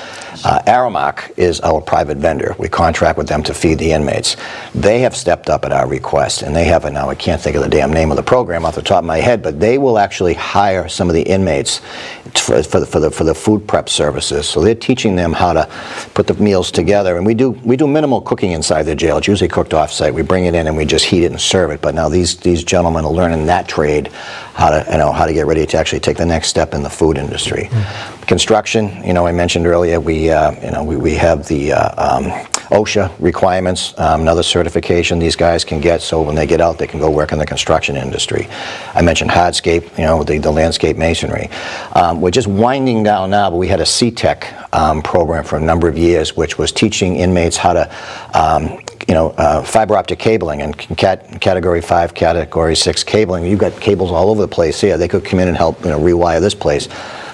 Aramark is our private vendor. We contract with them to feed the inmates. They have stepped up at our request, and they have it now. I can't think of the damn name of the program off the top of my head, but they will actually hire some of the inmates for the food prep services. So they're teaching them how to put the meals together, and we do minimal cooking inside the jail. It's usually cooked off-site. We bring it in and we just heat it and serve it. But now these gentlemen are learning that trade, how to get ready to actually take the next step in the food industry. Construction, I mentioned earlier, we have the OSHA requirements, another certification these guys can get, so when they get out, they can go work in the construction industry. I mentioned hardscape, the landscape masonry. We're just winding down now, but we had a CTEC program for a number of years, which was teaching inmates how to fiber optic cabling and category 5, category 6 cabling. You've got cables all over the place here. They could come in and help rewire this place.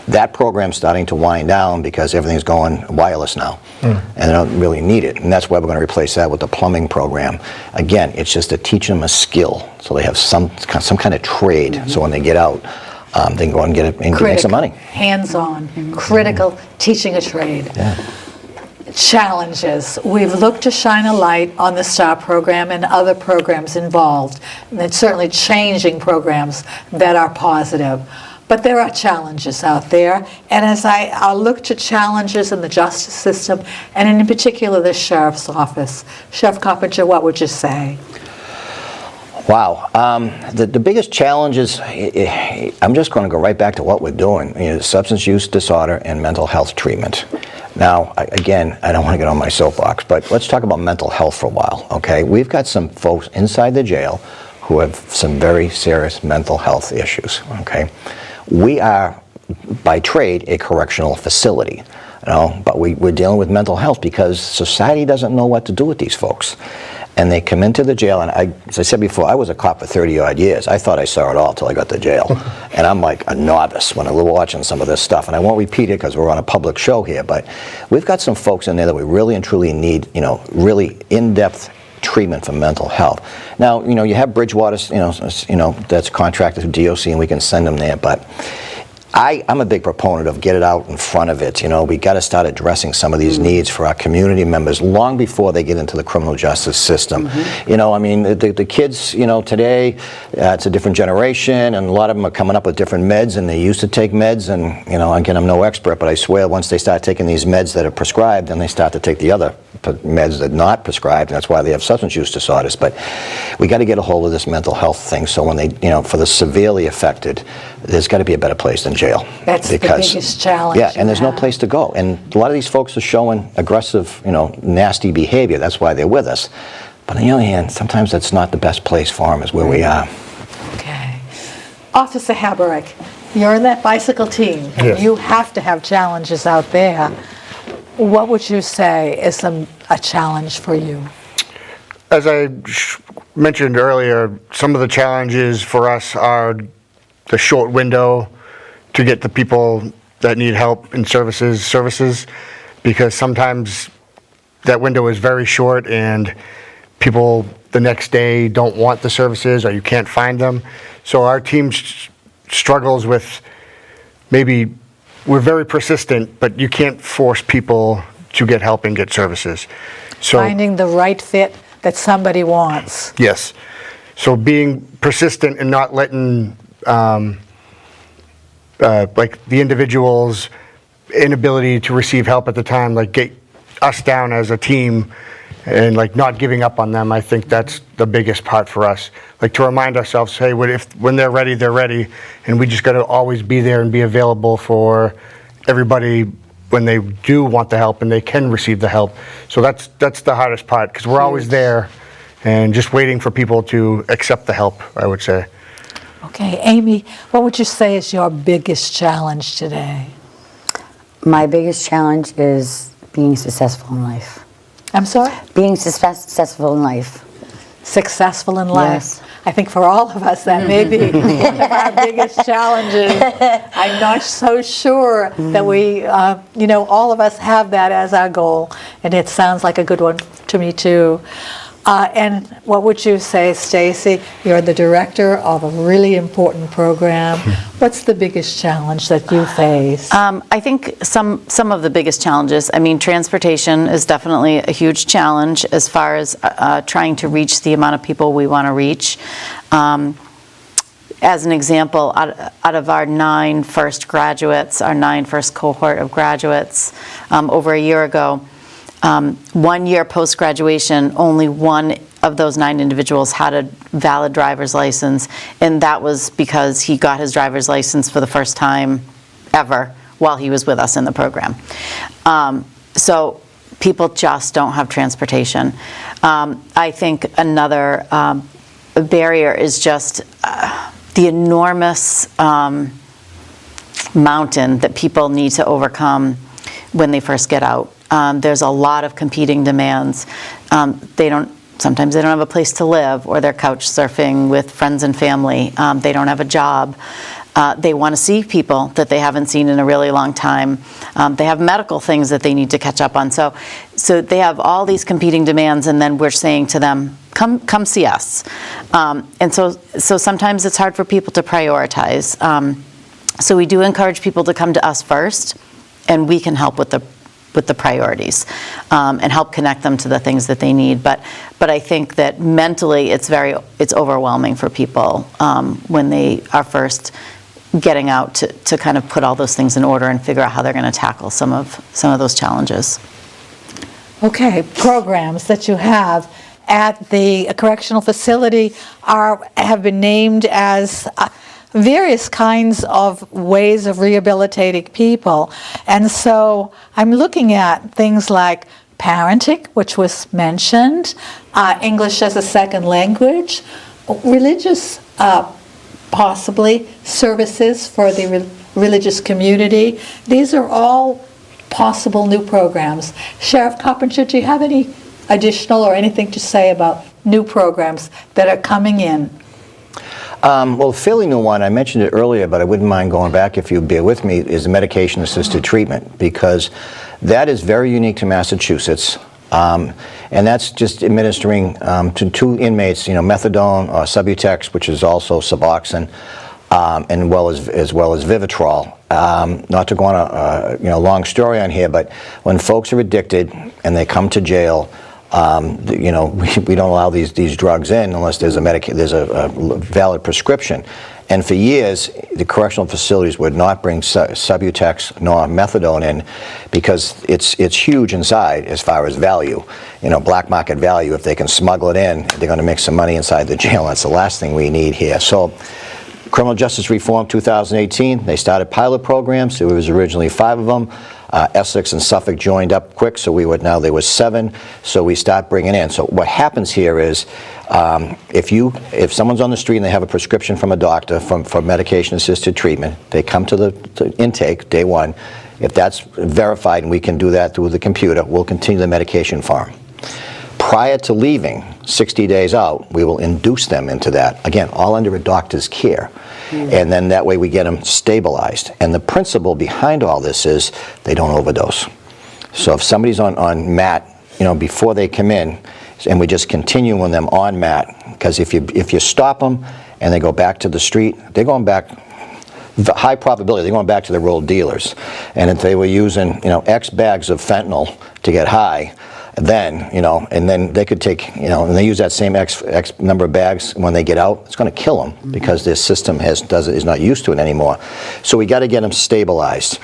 That program's starting to wind down because everything's going wireless now, and they don't really need it. And that's why we're going to replace that with the plumbing program. Again, it's just to teach them a skill, so they have some kind of trade. So when they get out, they can go and get it and make some money. Hands-on, critical, teaching a trade. Yeah. Challenges. We've looked to shine a light on the STAR program and other programs involved, and it's certainly changing programs that are positive. But there are challenges out there, and as I look to challenges in the justice system, and in particular the Sheriff's Office, Sheriff Coppinger, what would you say? Wow. The biggest challenge is, I'm just going to go right back to what we're doing, substance use disorder and mental health treatment. Now, again, I don't want to get on my soapbox, but let's talk about mental health for a while, okay? We've got some folks inside the jail who have some very serious mental health issues, okay? We are by trade, a correctional facility. But we're dealing with mental health because society doesn't know what to do with these folks. And they come into the jail, and as I said before, I was a cop for 30-odd years. I thought I saw it all until I got to jail. And I'm like a novice when I was watching some of this stuff. And I won't repeat it because we're on a public show here, but we've got some folks in there that we really and truly need, really in-depth treatment for mental health. Now, you have Bridgewater, that's contracted with DOC, and we can send them there, but I'm a big proponent of get it out in front of it. We got to start addressing some of these needs for our community members long before they get into the criminal justice system. The kids, today, it's a different generation, and a lot of them are coming up with different meds, and they used to take meds, and, again, I'm no expert, but I swear once they start taking these meds that are prescribed, then they start to take the other meds that are not prescribed, and that's why they have substance use disorders. But we got to get a hold of this mental health thing, so when they, for the severely affected, there's got to be a better place than jail. That's the biggest challenge. Yeah, and there's no place to go. And a lot of these folks are showing aggressive, nasty behavior. That's why they're with us. But on the other hand, sometimes that's not the best place for them, is where we are. Okay. Officer Haberick, you're in that bicycle team, and Yes. you have to have challenges out there. What would you say is a challenge for you? As I mentioned earlier, some of the challenges for us are the short window to get the people that need help and services, because sometimes that window is very short and people the next day don't want the services or you can't find them. So our team struggles with, maybe we're very persistent, but you can't force people to get help and get services. So Finding the right fit that somebody wants. yes. So being persistent and not letting like the individual's inability to receive help at the time, like get us down as a team and like not giving up on them. I think that's the biggest part for us. Like to remind ourselves, hey, when they're ready, they're ready. And we just got to always be there and be available for everybody when they do want the help and they can receive the help. So that's the hardest part, because we're always there and just waiting for people to accept the help, I would say. Okay, Amy, what would you say is your biggest challenge today? My biggest challenge is being successful in life. I'm sorry? Being successful in life. Successful in life. Yes. I think for all of us that may be one of our biggest challenges. I'm not so sure that we, all of us have that as our goal, and it sounds like a good one to me too. And what would you say, Stacy? You're the director of a really important program. What's the biggest challenge that you face? I think some of the biggest challenges, transportation is definitely a huge challenge as far as trying to reach the amount of people we want to reach. As an example, out of our 9 first graduates, our 9 first cohort of graduates over a year ago, 1 year post-graduation, only one of those 9 individuals had a valid driver's license, and that was because he got his driver's license for the first time ever while he was with us in the program. So people just don't have transportation. I think another barrier is just the enormous mountain that people need to overcome when they first get out. There's a lot of competing demands. Sometimes they don't have a place to live, or they're couch surfing with friends and family. They don't have a job. They want to see people that they haven't seen in a really long time. They have medical things that they need to catch up on. So they have all these competing demands, and then we're saying to them, come see us. And so sometimes it's hard for people to prioritize. So we do encourage people to come to us first, and we can help with the priorities and help connect them to the things that they need. But I think that mentally it's overwhelming for people when they are first getting out to kind of put all those things in order and figure out how they're going to tackle some of those challenges. Okay, programs that you have at the correctional facility have been named as various kinds of ways of rehabilitating people. And so I'm looking at things like parenting, which was mentioned, English as a second language, religious, possibly, services for the religious community. These are all possible new programs. Sheriff Coppinger, do you have any additional or anything to say about new programs that are coming in? Well, a fairly new one, I mentioned it earlier, but I wouldn't mind going back if you bear with me, is medication-assisted treatment, because that is very unique to Massachusetts. And that's just administering to 2 inmates, methadone or Subutex, which is also Suboxone, and as well as Vivitrol. Not to go on a long story on here, but when folks are addicted and they come to jail, we don't allow these drugs in unless there's a valid prescription. And for years, the correctional facilities would not bring Subutex nor methadone in because it's huge inside as far as value, black market value. If they can smuggle it in, they're going to make some money inside the jail. That's the last thing we need here. So, Criminal Justice Reform 2018, they started pilot programs. There was originally 5 of them. Essex and Suffolk joined up quick, so there was 7. So we start bringing in. So what happens here is, if someone's on the street and they have a prescription from a doctor for medication-assisted treatment, they come to the intake day 1. If that's verified and we can do that through the computer, we'll continue the medication for them. Prior to leaving, 60 days out, we will induce them into that. Again, all under a doctor's care. And then that way we get them stabilized. And the principle behind all this is they don't overdose. So if somebody's on MAT, before they come in, and we just continue with them on MAT, because if you stop them and they go back to the street, they're going back, high probability, they're going back to their old dealers. And if they were using, X bags of fentanyl to get high, then, and then they could take, and they use that same X number of bags when they get out, it's going to kill them because their system is not used to it anymore. So we got to get them stabilized.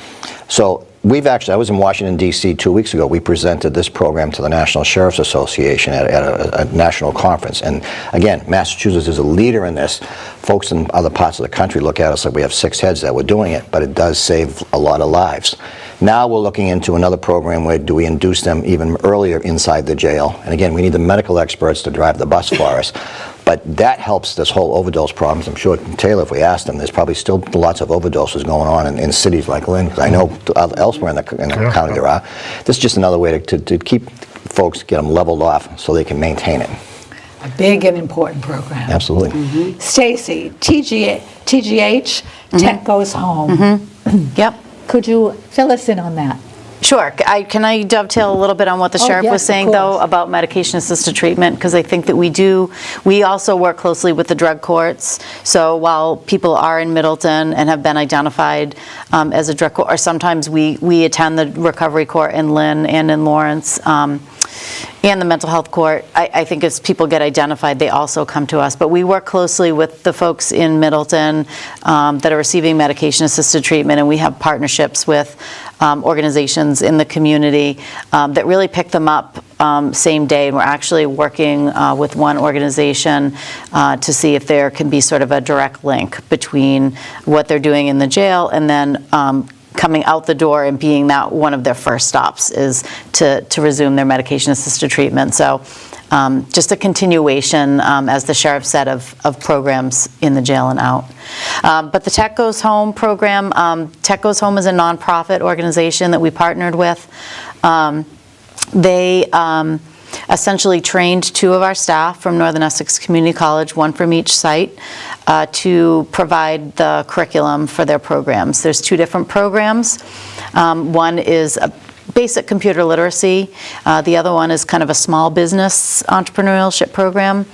So I was in Washington, D.C. 2 weeks ago. We presented this program to the National Sheriff's Association at a national conference. And again, Massachusetts is a leader in this. Folks in other parts of the country look at us like we have 6 heads that we're doing it, but it does save a lot of lives. Now we're looking into another program where do we induce them even earlier inside the jail. And again, we need the medical experts to drive the bus for us. But that helps this whole overdose problems. I'm sure, Taylor, if we asked them, there's probably still lots of overdoses going on in cities like Lynn, because I know elsewhere in the county there are. This is just another way to keep folks, get them leveled off so they can maintain it. A big and important program. Absolutely. Stacy, TGH, Tech Goes Home. Yep. Could you fill us in on that? Sure. Can I dovetail a little bit on what the sheriff yes, was saying, of though, course. about medication-assisted treatment? Because I think that we also work closely with the drug courts. So while people are in Middleton and have been identified as a drug court, or sometimes we attend the recovery court in Lynn and in Lawrence, and the mental health court, I think as people get identified, they also come to us. But we work closely with the folks in Middleton that are receiving medication-assisted treatment, and we have partnerships with organizations in the community that really pick them up same day. And we're actually working with one organization to see if there can be sort of a direct link between what they're doing in the jail and then coming out the door and being that one of their first stops is to resume their medication-assisted treatment. So just a continuation, as the sheriff said, of programs in the jail and out. But the Tech Goes Home program, Tech Goes Home is a nonprofit organization that we partnered with. They essentially trained 2 of our staff from Northern Essex Community College, 1 from each site, to provide the curriculum for their programs. There's 2 different programs. One is a basic computer literacy. The other one is kind of a small business entrepreneurship program.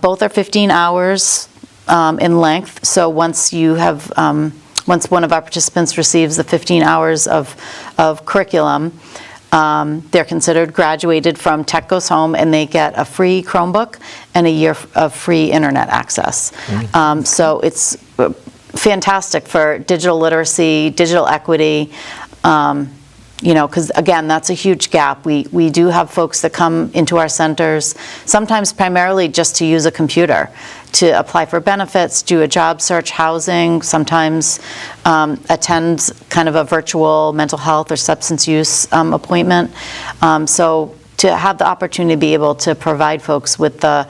Both are 15 hours in length. So once one of our participants receives the 15 hours of curriculum, they're considered graduated from Tech Goes Home, and they get a free Chromebook and a year of free internet access. So it's fantastic for digital literacy, digital equity, because again, that's a huge gap. We do have folks that come into our centers, sometimes primarily just to use a computer, to apply for benefits, do a job search, housing, sometimes attend kind of a virtual mental health or substance use appointment. So to have the opportunity to be able to provide folks with the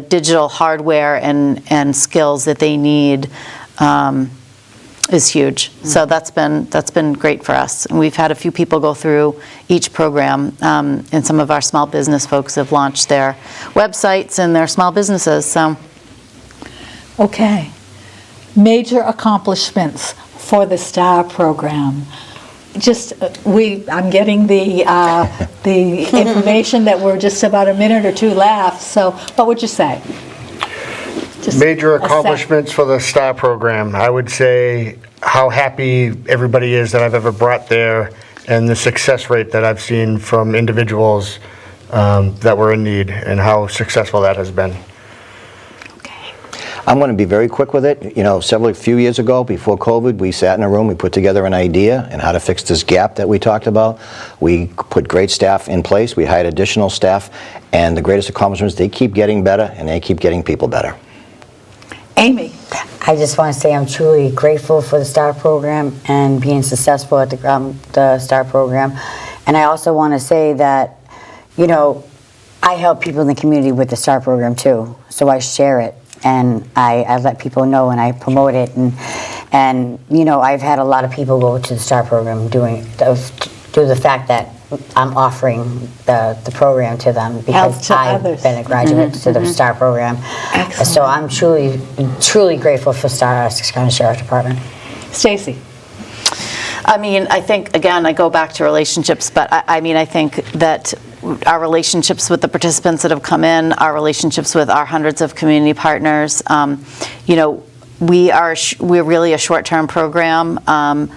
digital hardware and skills that they need is huge. So that's been great for us. And we've had a few people go through each program, and some of our small business folks have launched their websites and their small businesses. So, Okay. Major accomplishments for the STAR program. Just I'm getting the information that we're just about a minute or two left. So, what would you say? Just Major a sec. accomplishments for the STAR program. I would say how happy everybody is that I've ever brought there, and the success rate that I've seen from individuals that were in need, and how successful that has been. I'm going to be very quick with it. You know, a few years ago, before COVID, we sat in a room, we put together an idea and how to fix this gap that we talked about. We put great staff in place, we hired additional staff, and the greatest accomplishment is they keep getting better and they keep getting people better. Amy. I just want to say I'm truly grateful for the STAR program and being successful at the STAR program. And I also want to say that, you know, I help people in the community with the STAR program too. So I share it. And I let people know and I promote it, and you know, I've had a lot of people go to the STAR program due to the fact that I'm offering the program to them because I've been a graduate to the STAR program. Excellent. So I'm truly grateful for STAR Essex County Sheriff Department. Stacy. I mean, I think, again, I go back to relationships, but I mean, I think that our relationships with the participants that have come in, our relationships with our hundreds of community partners, you know, we're really a short-term program.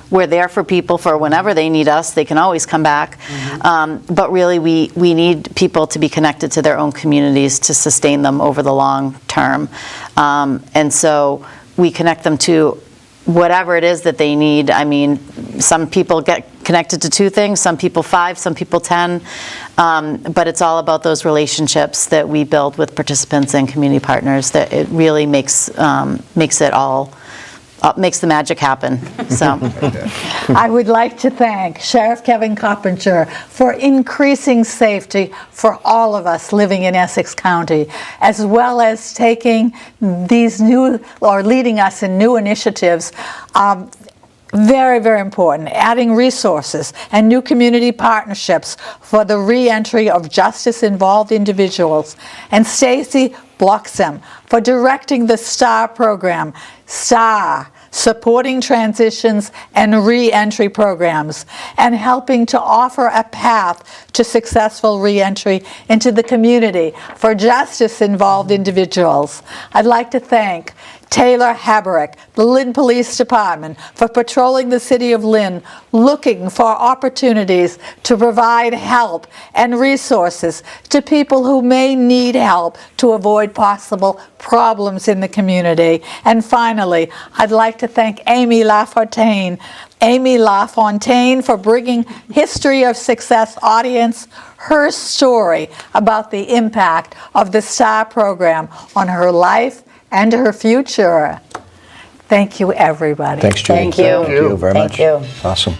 We're there for people for whenever they need us. They can always come back. But really, we need people to be connected to their own communities to sustain them over the long term. And so we connect them to whatever it is that they need. I mean, some people get connected to 2 things, some people 5, some people 10, but it's all about those relationships that we build with participants and community partners that it really makes it all, makes the magic happen. So, I would like to thank Sheriff Kevin Coppinger for increasing safety for all of us living in Essex County, as well as taking these new, or leading us in new initiatives. Very, very important, adding resources and new community partnerships for the re-entry of justice-involved individuals. And Stacy Bloxham for directing the STAR program, STAR, supporting transitions and re-entry programs, and helping to offer a path to successful re-entry into the community for justice-involved individuals. I'd like to thank Taylor Haberick, the Lynn Police Department, for patrolling the city of Lynn, looking for opportunities to provide help and resources to people who may need help to avoid possible problems in the community. And finally, I'd like to thank Amy LaFontaine for bringing History of Success audience her story about the impact of the STAR program on her life and her future. Thank you, everybody. Thanks, Judy. Thank you. Thank you very much. Thank you. Awesome.